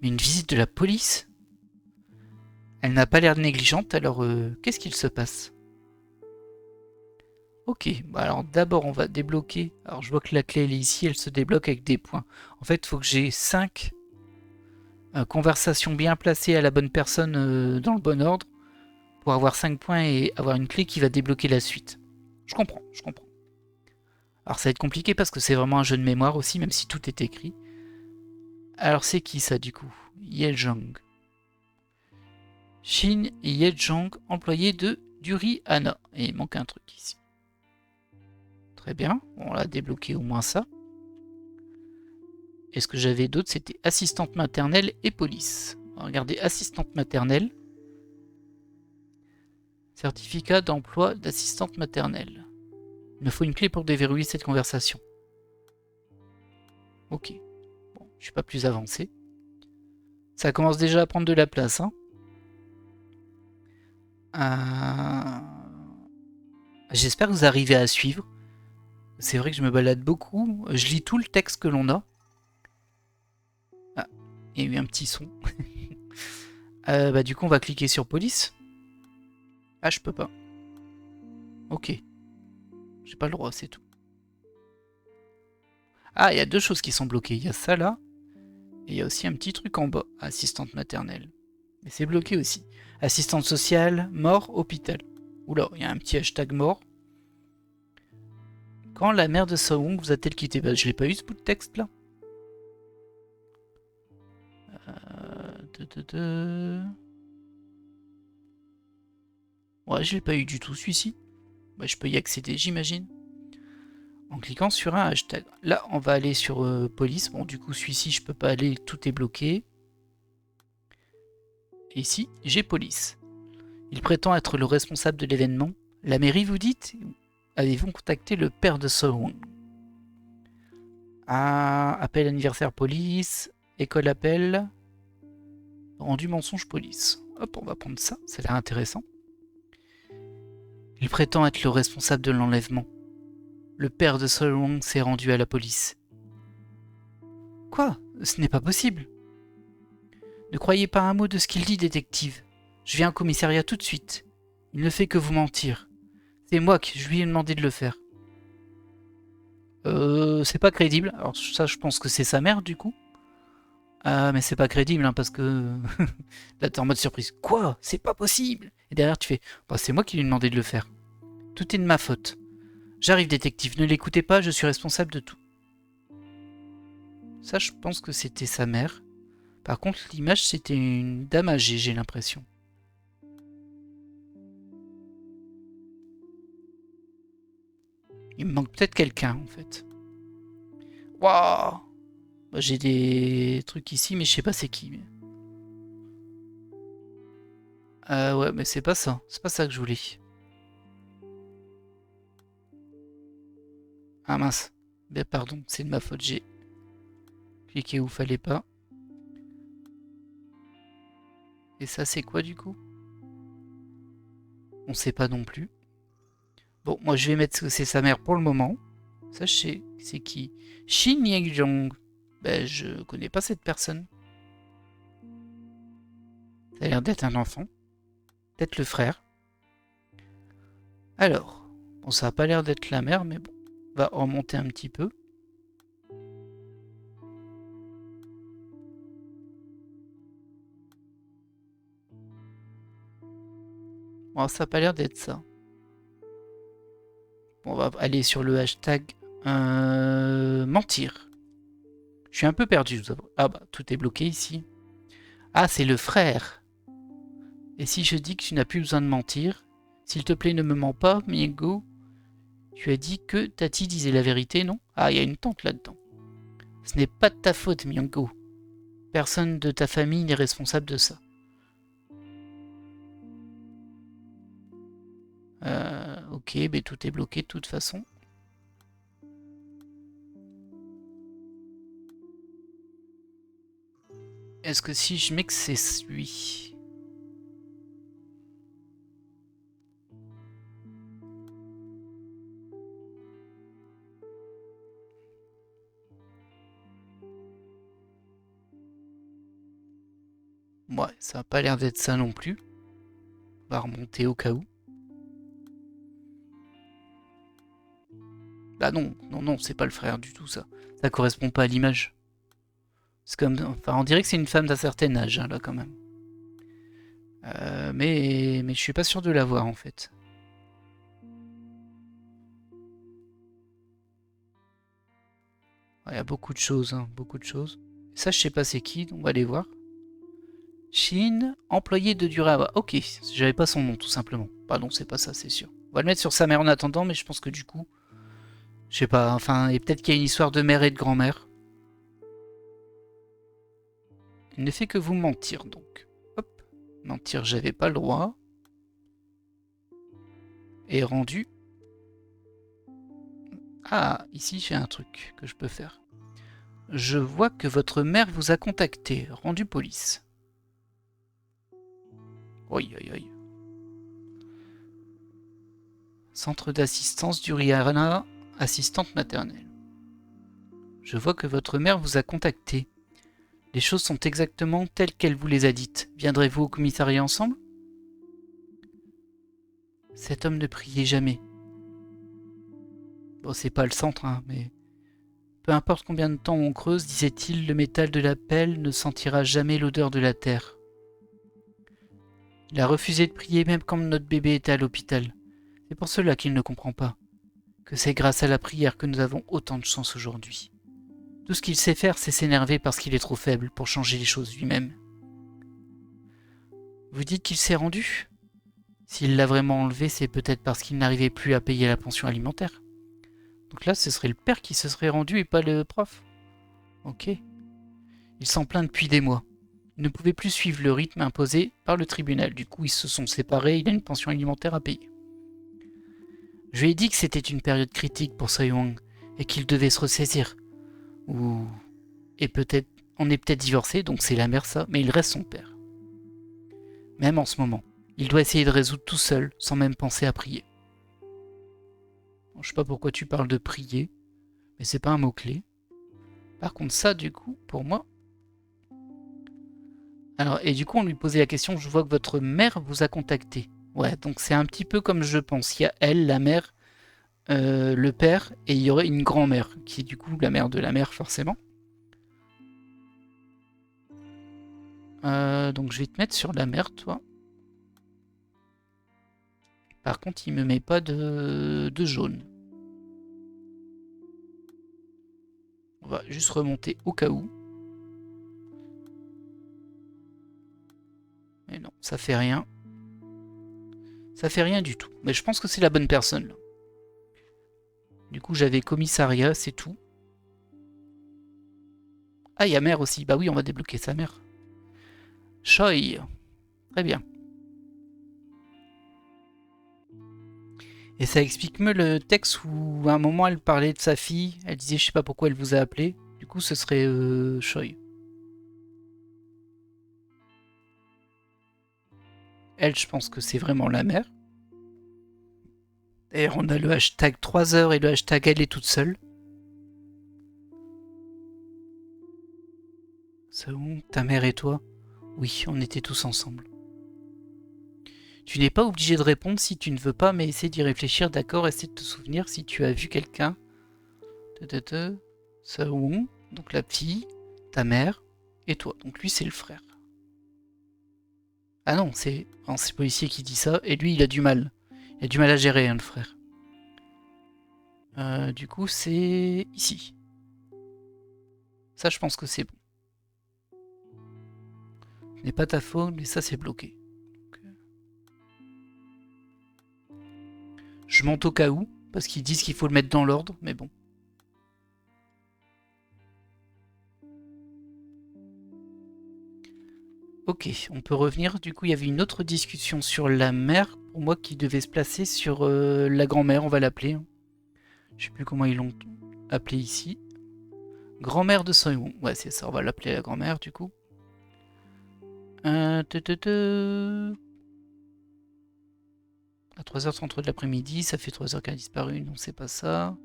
Mais une visite de la police? Elle n'a pas l'air négligente, alors qu'est-ce qu'il se passe? Ok, bah alors d'abord on va débloquer. Alors je vois que la clé elle est ici, elle se débloque avec des points. En fait, il faut que j'ai 5 conversations bien placées à la bonne personne dans le bon ordre pour avoir 5 points et avoir une clé qui va débloquer la suite. Je comprends, je comprends. Alors ça va être compliqué parce que c'est vraiment un jeu de mémoire aussi, même si tout est écrit. Alors c'est qui ça du coup? Ye Zhong. Shin Ye Zhong, employé de Duri Hana. Et il manque un truc ici. Très bien, on l'a débloqué au moins ça. Et ce que j'avais d'autre, c'était assistante maternelle et police. Regardez, assistante maternelle. Certificat d'emploi d'assistante maternelle. Il me faut une clé pour déverrouiller cette conversation. Ok. Bon, je suis pas plus avancé. Ça commence déjà à prendre de la place, hein. J'espère que vous arrivez à suivre. C'est vrai que je me balade beaucoup. Je lis tout le texte que l'on a. Ah, il y a eu un petit son. Bah du coup, on va cliquer sur police. Ah, je peux pas. Ok. J'ai pas le droit, c'est tout. Ah, il y a deux choses qui sont bloquées. Il y a ça là. Et il y a aussi un petit truc en bas. Assistante maternelle. Mais c'est bloqué aussi. Assistante sociale, mort, hôpital. Oula, il y a un petit hashtag mort. Quand la mère de Sawong vous a-t-elle quitté? Bah, je l'ai pas eu ce bout de texte là. Ouais, je l'ai pas eu du tout celui-ci. Bah, je peux y accéder, j'imagine. En cliquant sur un hashtag. Là, on va aller sur police. Bon, du coup, celui-ci, je peux pas aller. Tout est bloqué. Et ici, j'ai police. Il prétend être le responsable de l'événement. La mairie, vous dites? Avez-vous contacté le père de Sawong? Ah, appel anniversaire police. École appel. Rendu mensonge police. Hop, on va prendre ça. Ça a l'air intéressant. Il prétend être le responsable de l'enlèvement. Le père de Sawong s'est rendu à la police. Quoi? Ce n'est pas possible. Ne croyez pas un mot de ce qu'il dit, détective. Je viens au commissariat tout de suite. Il ne fait que vous mentir. C'est moi qui lui ai demandé de le faire. C'est pas crédible. Alors ça, je pense que c'est sa mère, du coup. Mais c'est pas crédible, hein, parce que... Là, t'es en mode surprise. Quoi? C'est pas possible. Et derrière, tu fais... Bah, c'est moi qui lui ai demandé de le faire. Tout est de ma faute. J'arrive, détective. Ne l'écoutez pas, je suis responsable de tout. Ça, je pense que c'était sa mère. Par contre, l'image, c'était une dame âgée, j'ai l'impression. Il me manque peut-être quelqu'un, en fait. Waouh! Bah, j'ai des trucs ici, mais je sais pas c'est qui. Ouais, mais c'est pas ça. C'est pas ça que je voulais. Ah mince. Ben pardon, c'est de ma faute. J'ai cliqué où fallait pas. Et ça, c'est quoi du coup? On sait pas non plus. Bon, moi je vais mettre que c'est sa mère pour le moment. Ça, je sais. C'est qui? Shin Ye-jong. Ben, je connais pas cette personne. Ça a l'air d'être un enfant. Peut-être le frère. Alors, bon, ça a pas l'air d'être la mère, mais bon. On va remonter un petit peu. Bon, ça a pas l'air d'être ça. Bon, on va aller sur le hashtag mentir. Je suis un peu perdu, je vous avoue. Ah bah, tout est bloqué ici. Ah, c'est le frère. Et si je dis que tu n'as plus besoin de mentir, s'il te plaît, ne me mens pas, Miego. Tu as dit que Tati disait la vérité, non? Ah, il y a une tante là-dedans. Ce n'est pas de ta faute, Miego. Personne de ta famille n'est responsable de ça. Ok, mais tout est bloqué de toute façon. Est-ce que si je mets que c'est lui? Ouais, ça n'a pas l'air d'être ça non plus. On va remonter au cas où. Bah non, non, non, c'est pas le frère du tout ça. Ça correspond pas à l'image. C'est comme, enfin, on dirait que c'est une femme d'un certain âge hein, là quand même. Mais je suis pas sûr de l'avoir en fait. Il y a beaucoup de choses, hein, beaucoup de choses. Ça, je sais pas c'est qui, on va aller voir. Shin, employé de Durawa. Ok, j'avais pas son nom tout simplement. Pardon, c'est pas ça, c'est sûr. On va le mettre sur sa mère en attendant, mais je pense que du coup, je sais pas, enfin, et peut-être qu'il y a une histoire de mère et de grand-mère. Il ne fait que vous mentir, donc. Hop, mentir, j'avais pas le droit. Et rendu. Ah, ici j'ai un truc que je peux faire. Je vois que votre mère vous a contacté. Rendu police. Oi, oi, oi. Centre d'assistance du Rihanna, assistante maternelle. Je vois que votre mère vous a contacté. Les choses sont exactement telles qu'elle vous les a dites. Viendrez-vous au commissariat ensemble? Cet homme ne priait jamais. Bon, c'est pas le centre, hein, mais... Peu importe combien de temps on creuse, disait-il, le métal de la pelle ne sentira jamais l'odeur de la terre. Il a refusé de prier même quand notre bébé était à l'hôpital. C'est pour cela qu'il ne comprend pas. Que c'est grâce à la prière que nous avons autant de chance aujourd'hui. Tout ce qu'il sait faire, c'est s'énerver parce qu'il est trop faible pour changer les choses lui-même. Vous dites qu'il s'est rendu? S'il l'a vraiment enlevé, c'est peut-être parce qu'il n'arrivait plus à payer la pension alimentaire. Donc là, ce serait le père qui se serait rendu et pas le prof. Ok. Il s'en plaint depuis des mois. Il ne pouvait plus suivre le rythme imposé par le tribunal. Du coup, ils se sont séparés, il a une pension alimentaire à payer. Je lui ai dit que c'était une période critique pour Soyong et qu'il devait se ressaisir. Ou... Et peut-être... On est peut-être divorcés, donc c'est la mère ça, mais il reste son père. Même en ce moment. Il doit essayer de résoudre tout seul, sans même penser à prier. Bon, je sais pas pourquoi tu parles de prier, mais c'est pas un mot-clé. Par contre, ça, du coup, pour moi... Alors, et du coup, on lui posait la question, je vois que votre mère vous a contacté. Ouais, donc c'est un petit peu comme je pense. Il y a elle, la mère, le père, et il y aurait une grand-mère, qui est du coup la mère de la mère, forcément. Donc je vais te mettre sur la mère, toi. Par contre, il me met pas de jaune. On va juste remonter au cas où. Mais non, ça fait rien. Ça fait rien du tout. Mais je pense que c'est la bonne personne. Là. Du coup, j'avais commissariat, c'est tout. Ah, il y a mère aussi. Bah oui, on va débloquer sa mère. Choi. Très bien. Et ça explique mieux le texte où à un moment elle parlait de sa fille. Elle disait je sais pas pourquoi elle vous a appelé. Du coup, ce serait Choi. elle, je pense que c'est vraiment la mère. D'ailleurs, on a le hashtag 3 heures et le hashtag elle est toute seule. C'est bon, ta mère et toi? Oui, on était tous ensemble. Tu n'es pas obligé de répondre si tu ne veux pas, mais essaie d'y réfléchir, d'accord? Essaie de te souvenir si tu as vu quelqu'un. Saoun, donc la fille, ta mère et toi. Donc lui, c'est le frère. Ah non, c'est le policier qui dit ça, et lui, il a du mal. Il a du mal à gérer, hein, le frère. Du coup, c'est ici. Ça, je pense que c'est bon. Ce n'est pas ta faute, mais ça, c'est bloqué. Je monte au cas où, parce qu'ils disent qu'il faut le mettre dans l'ordre, mais bon. Ok, on peut revenir. Du coup, il y avait une autre discussion sur la mère, pour moi, qui devait se placer sur la grand-mère, on va l'appeler. Je sais plus comment ils l'ont appelé ici. Grand-mère de Soyou. Ouais, c'est ça, on va l'appeler la grand-mère, du coup. À 3h33 de l'après-midi, ça fait 3 heures qu'elle a disparu, non, c'est pas ça.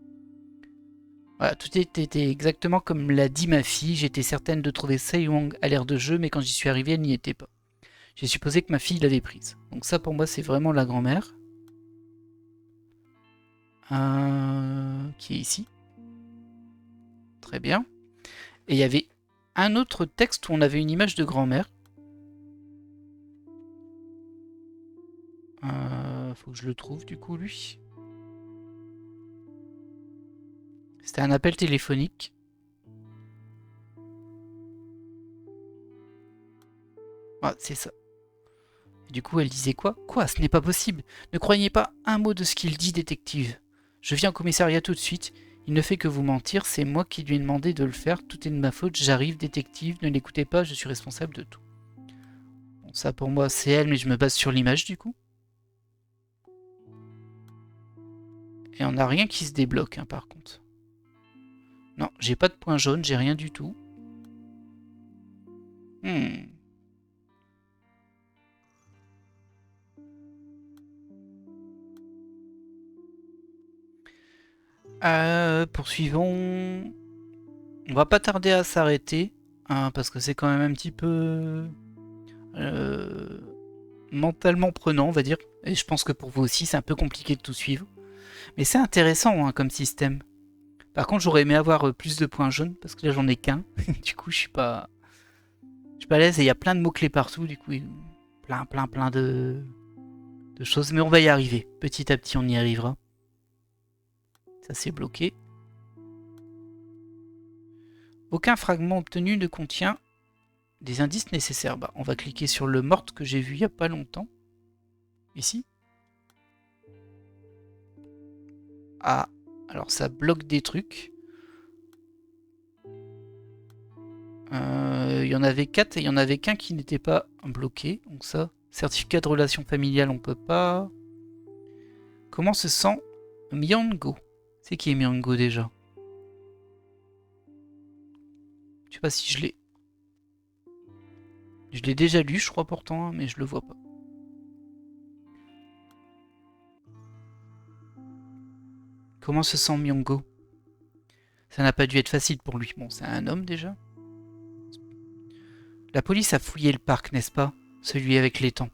Voilà, tout était exactement comme l'a dit ma fille. J'étais certaine de trouver Saiwang à l'air de jeu, mais quand j'y suis arrivée, elle n'y était pas. J'ai supposé que ma fille l'avait prise. Donc ça, pour moi, c'est vraiment la grand-mère. Qui est ici. Très bien. Et il y avait un autre texte où on avait une image de grand-mère. Faut que je le trouve, du coup, lui. C'était un appel téléphonique. Ah, c'est ça. Et du coup, elle disait quoi? Quoi? Ce n'est pas possible. Ne croyez pas un mot de ce qu'il dit, détective. Je viens au commissariat tout de suite. Il ne fait que vous mentir. C'est moi qui lui ai demandé de le faire. Tout est de ma faute. J'arrive, détective. Ne l'écoutez pas. Je suis responsable de tout. Bon, ça, pour moi, c'est elle, mais je me base sur l'image, du coup. Et on n'a rien qui se débloque, hein, par contre. Non, j'ai pas de point jaune. J'ai rien du tout. Poursuivons. On va pas tarder à s'arrêter, hein, parce que c'est quand même un petit peu mentalement prenant, on va dire. Et je pense que pour vous aussi, c'est un peu compliqué de tout suivre. Mais c'est intéressant, hein, comme système. Par contre, j'aurais aimé avoir plus de points jaunes, parce que là, j'en ai qu'un. Du coup, je suis pas à l'aise et il y a plein de mots-clés partout. Du coup, plein de choses. Mais on va y arriver. Petit à petit, on y arrivera. Ça, c'est bloqué. Aucun fragment obtenu ne contient des indices nécessaires. Bah, on va cliquer sur le morte que j'ai vu il n'y a pas longtemps. Ici. Ah, alors ça bloque des trucs. Il y en avait 4 et il y en avait qu'un qui n'était pas bloqué. Donc ça, certificat de relation familiale, on peut pas. Comment se sent Myango? C'est qui est Myango déjà? Je sais pas si je l'ai. Je l'ai déjà lu, je crois pourtant, hein, mais je le vois pas. Comment se sent Myango? Ça n'a pas dû être facile pour lui. Bon, c'est un homme déjà. La police a fouillé le parc, n'est-ce pas? Celui avec l'étang.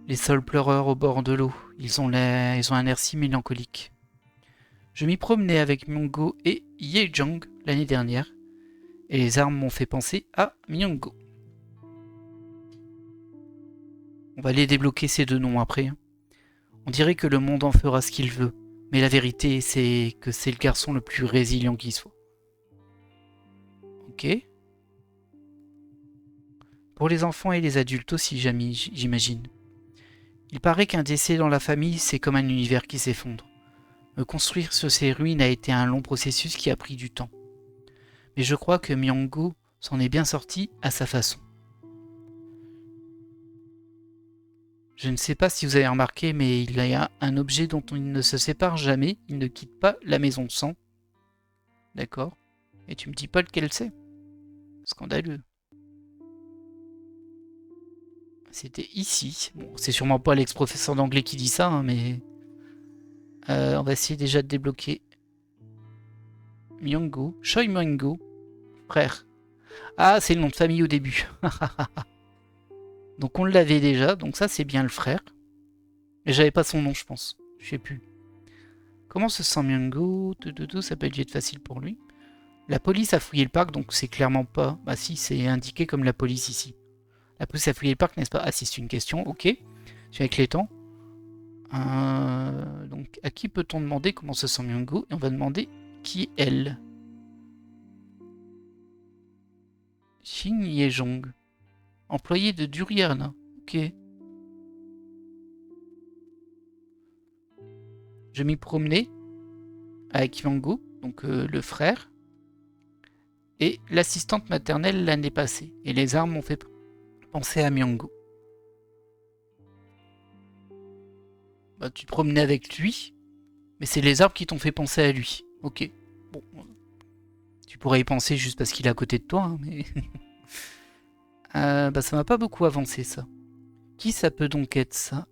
Les sols pleureurs au bord de l'eau. Ils ont un air si mélancolique. Je m'y promenais avec Myongo et Yejong l'année dernière, et les armes m'ont fait penser à Myongo. On va les débloquer ces deux noms après. On dirait que le monde en fera ce qu'il veut, mais la vérité c'est que c'est le garçon le plus résilient qui soit. Ok. Pour les enfants et les adultes aussi, j'imagine. Il paraît qu'un décès dans la famille, c'est comme un univers qui s'effondre. Me construire sur ces ruines a été un long processus qui a pris du temps. Mais je crois que Myongo s'en est bien sorti à sa façon. Je ne sais pas si vous avez remarqué, mais il y a un objet dont on ne se sépare jamais. Il ne quitte pas la maison sans. D'accord. Et tu me dis pas lequel c'est. Scandaleux. C'était ici. Bon, c'est sûrement pas l'ex-professeur d'anglais qui dit ça, hein, mais... on va essayer déjà de débloquer... Myungo. Choi Myungo. Frère. Ah, c'est le nom de famille au début. Donc on l'avait déjà, donc ça c'est bien le frère. Mais j'avais pas son nom, je pense. Je sais plus. Comment se sent Myungo? Ça peut être facile pour lui. La police a fouillé le parc, donc c'est clairement pas... Bah si, c'est indiqué comme la police ici. La police a fouillé le parc, n'est-ce pas? Ah si, c'est une question, ok. Je suis avec les temps. Donc, à qui peut-on demander comment se sent Myungo? Et on va demander qui est elle. Shin Yejong. Employé de Duriana. Ok. Je m'y promenais avec Myungo, donc le frère, et l'assistante maternelle l'année passée. Et les armes m'ont fait penser à Myungo. Bah, tu te promenais avec lui, mais c'est les arbres qui t'ont fait penser à lui. Ok. Bon. Tu pourrais y penser juste parce qu'il est à côté de toi, hein, mais... bah ça m'a pas beaucoup avancé, ça. Qui ça peut donc être, ça?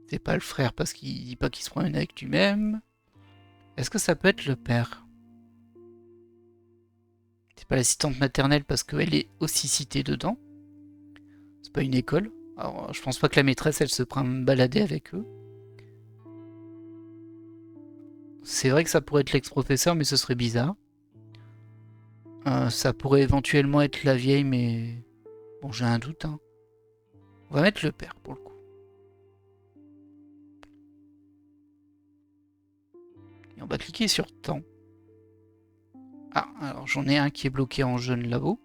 C'est pas le frère parce qu'il dit pas qu'il se promène avec lui-même. Est-ce que ça peut être le père? C'est pas l'assistante maternelle parce qu'elle est aussi citée dedans. C'est pas une école. Alors, je pense pas que la maîtresse, elle se prenne balader avec eux. C'est vrai que ça pourrait être l'ex-professeur, mais ce serait bizarre. Ça pourrait éventuellement être la vieille, mais... Bon, j'ai un doute, hein. On va mettre le père, pour le coup. Et on va cliquer sur temps. Ah, alors j'en ai un qui est bloqué en jaune là-haut.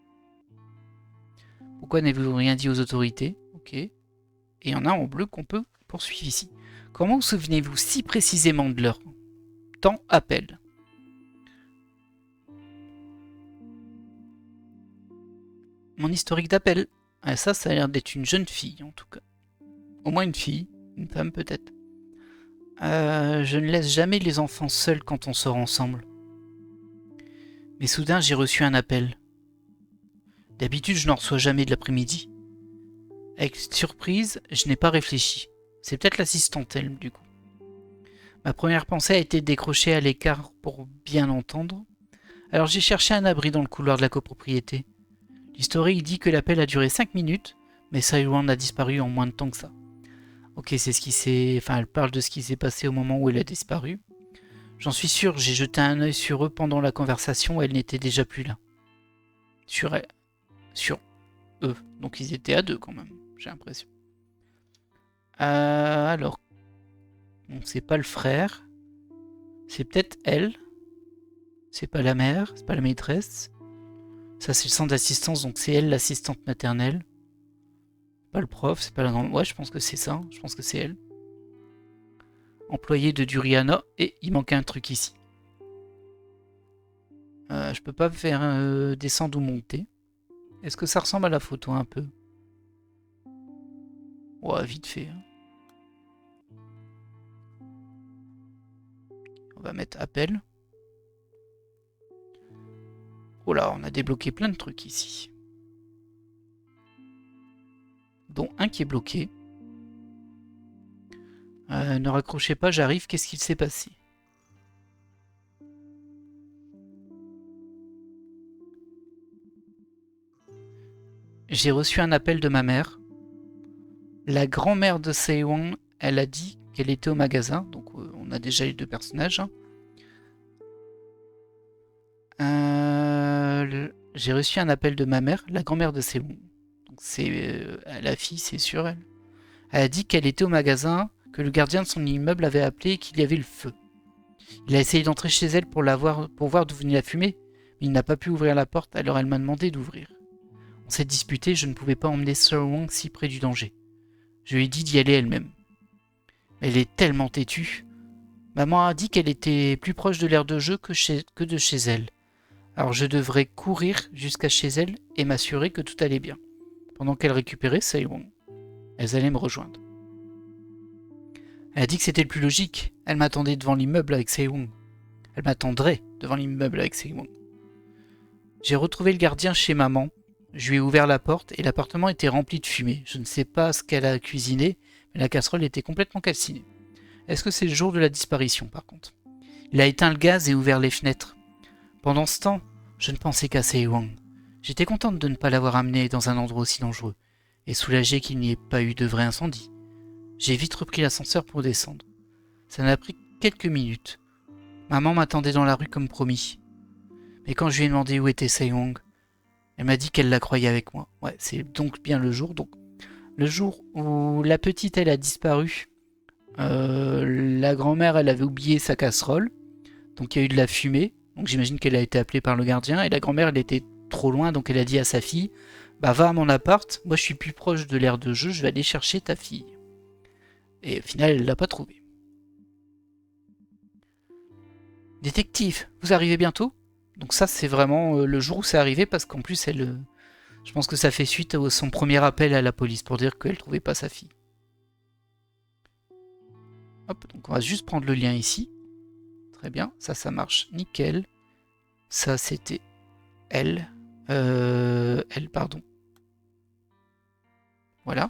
Pourquoi n'avez-vous rien dit aux autorités? Ok. Et il y en a en bleu qu'on peut poursuivre ici. Comment vous souvenez-vous si précisément de l'heure? Temps appel. Mon historique d'appel. Ah, ça a l'air d'être une jeune fille, en tout cas. Au moins une fille. Une femme, peut-être. Je ne laisse jamais les enfants seuls quand on sort ensemble. Mais soudain, j'ai reçu un appel. D'habitude, je n'en reçois jamais de l'après-midi. Avec surprise, je n'ai pas réfléchi. C'est peut-être l'assistante, elle, du coup. Ma première pensée a été de décrocher à l'écart pour bien entendre. Alors j'ai cherché un abri dans le couloir de la copropriété. L'historique dit que l'appel a duré 5 minutes, mais Saiwan a disparu en moins de temps que ça. Ok, c'est ce qui s'est... Enfin, elle parle de ce qui s'est passé au moment où elle a disparu. J'en suis sûr, j'ai jeté un œil sur eux pendant la conversation, elle n'était déjà plus là. Sur elle. Sur eux. Donc ils étaient à deux quand même, j'ai l'impression. Alors. Donc c'est pas le frère. C'est peut-être elle. C'est pas la mère, c'est pas la maîtresse. Ça c'est le centre d'assistance, donc c'est elle l'assistante maternelle. Pas le prof, c'est pas la grande... Ouais, je pense que c'est ça, je pense que c'est elle. Employé de Duriana, et il manque un truc ici. Je peux pas faire descendre ou monter. Est-ce que ça ressemble à la photo un peu? Ouais, vite fait. Hein. On va mettre appel. Oh là, on a débloqué plein de trucs ici. Dont un qui est bloqué. Ne raccrochez pas, j'arrive, qu'est-ce qu'il s'est passé? J'ai reçu un appel de ma mère. La grand-mère de Seiwon, elle a dit qu'elle était au magasin. Donc on a déjà les deux personnages. J'ai reçu un appel de ma mère, la grand-mère de Seiwon. Donc c'est la fille, c'est sûr elle. Elle a dit qu'elle était au magasin, que le gardien de son immeuble avait appelé et qu'il y avait le feu. Il a essayé d'entrer chez elle pour voir d'où venait la fumée, mais il n'a pas pu ouvrir la porte, alors elle m'a demandé d'ouvrir. On s'est disputé, je ne pouvais pas emmener Seiwon si près du danger. Je lui ai dit d'y aller elle-même. Elle est tellement têtue. Maman a dit qu'elle était plus proche de l'aire de jeu que de chez elle. Alors je devrais courir jusqu'à chez elle et m'assurer que tout allait bien. Pendant qu'elle récupérait Seiwon, elles allaient me rejoindre. Elle a dit que c'était le plus logique. Elle m'attendait devant l'immeuble avec Seiwon. Elle m'attendrait devant l'immeuble avec Seiwon. J'ai retrouvé le gardien chez maman. Je lui ai ouvert la porte et l'appartement était rempli de fumée. Je ne sais pas ce qu'elle a cuisiné, mais la casserole était complètement calcinée. Est-ce que c'est le jour de la disparition, par contre? Il a éteint le gaz et ouvert les fenêtres. Pendant ce temps, je ne pensais qu'à Se Wang. J'étais contente de ne pas l'avoir amené dans un endroit aussi dangereux, et soulagée qu'il n'y ait pas eu de vrai incendie. J'ai vite repris l'ascenseur pour descendre. Ça n'a pris quelques minutes. Maman m'attendait dans la rue comme promis. Mais quand je lui ai demandé où était Se Wang, elle m'a dit qu'elle la croyait avec moi. Ouais, c'est donc bien le jour. Donc, le jour où la petite, elle a disparu, la grand-mère, elle avait oublié sa casserole. Donc, il y a eu de la fumée. Donc, j'imagine qu'elle a été appelée par le gardien. Et la grand-mère, elle était trop loin. Donc, elle a dit à sa fille, bah, va à mon appart. Moi, je suis plus proche de l'aire de jeu. Je vais aller chercher ta fille. Et au final, elle l'a pas trouvée. Détective, vous arrivez bientôt? Donc ça, c'est vraiment le jour où c'est arrivé parce qu'en plus, je pense que ça fait suite à son premier appel à la police pour dire qu'elle trouvait pas sa fille. Hop, donc on va juste prendre le lien ici. Très bien, ça marche nickel. Ça, c'était elle. Elle, pardon. Voilà.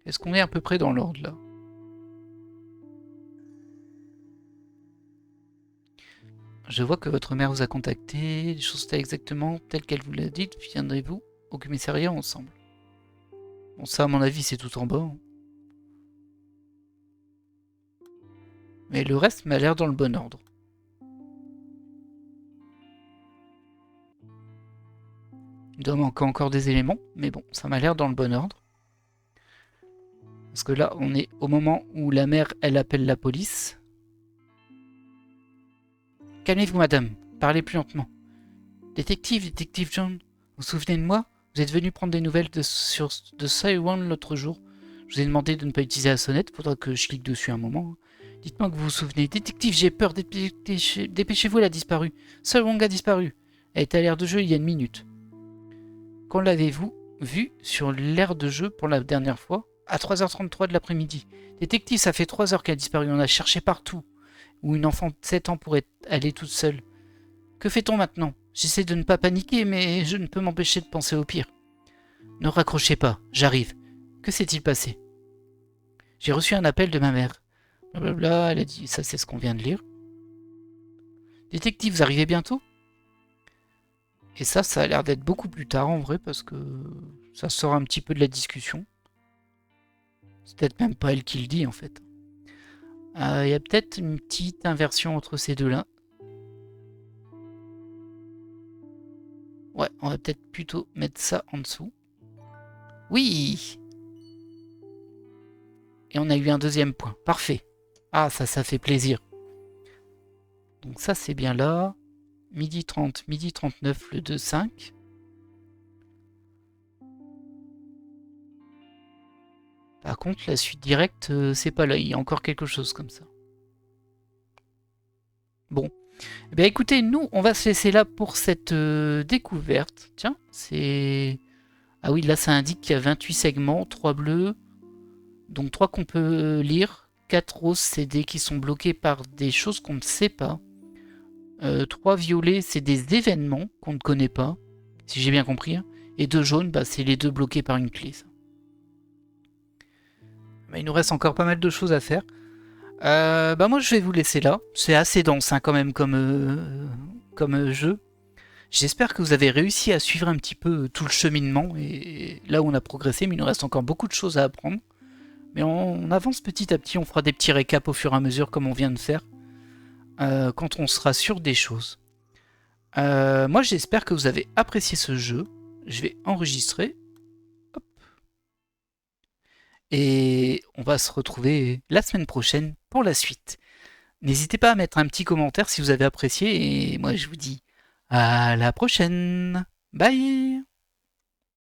Est-ce qu'on est à peu près dans l'ordre là? Je vois que votre mère vous a contacté. Les choses étaient exactement telles qu'elle vous l'a dit. Viendrez-vous au commissariat ensemble? Bon, ça, à mon avis, c'est tout en bas. Hein. Mais le reste m'a l'air dans le bon ordre. Il doit manquer encore des éléments, mais bon, ça m'a l'air dans le bon ordre. Parce que là, on est au moment où la mère, elle appelle la police. Calmez-vous, madame. Parlez plus lentement. Détective John, vous vous souvenez de moi? Vous êtes venu prendre des nouvelles de Se Wang l'autre jour. Je vous ai demandé de ne pas utiliser la sonnette. Faudra que je clique dessus un moment. Dites-moi que vous vous souvenez. Détective, j'ai peur. Dépêchez-vous, elle a disparu. Se Wang a disparu. Elle était à l'aire de jeu il y a une minute. Quand l'avez-vous vue sur l'aire de jeu pour la dernière fois? À 3h33 de l'après-midi. Détective, ça fait 3 heures qu'elle a disparu. On a cherché partout. Où une enfant de 7 ans pourrait aller toute seule. Que fait-on maintenant? J'essaie de ne pas paniquer, mais je ne peux m'empêcher de penser au pire. Ne raccrochez pas, j'arrive. Que s'est-il passé? J'ai reçu un appel de ma mère. Blablabla, elle a dit, ça c'est ce qu'on vient de lire. Détective, vous arrivez bientôt? Et ça a l'air d'être beaucoup plus tard en vrai, parce que ça sort un petit peu de la discussion. C'est peut-être même pas elle qui le dit en fait. Il y a peut-être une petite inversion entre ces deux-là. Ouais, on va peut-être plutôt mettre ça en dessous. Oui! Et on a eu un deuxième point. Parfait. Ah, ça fait plaisir. Donc ça, c'est bien là. Midi 30, midi 39, le 2-5. Par contre, la suite directe, c'est pas là. Il y a encore quelque chose comme ça. Bon. Eh bien, écoutez, nous, on va se laisser là pour cette découverte. Tiens, c'est... Ah oui, là, ça indique qu'il y a 28 segments, 3 bleus. Donc 3 qu'on peut lire. 4 roses, c'est des qui sont bloqués par des choses qu'on ne sait pas. 3 violets, c'est des événements qu'on ne connaît pas, si j'ai bien compris. Hein. Et 2 jaunes, bah, c'est les 2 bloqués par une clé. Ça. Bah, il nous reste encore pas mal de choses à faire. Bah moi je vais vous laisser là. C'est assez dense hein, quand même comme jeu. J'espère que vous avez réussi à suivre un petit peu tout le cheminement et là où on a progressé, mais il nous reste encore beaucoup de choses à apprendre. Mais on avance petit à petit, on fera des petits récaps au fur et à mesure comme on vient de faire. Quand on sera sûr des choses. Moi j'espère que vous avez apprécié ce jeu. Je vais enregistrer. Hop. Et on va se retrouver la semaine prochaine pour la suite. N'hésitez pas à mettre un petit commentaire si vous avez apprécié et moi je vous dis à la prochaine. Bye!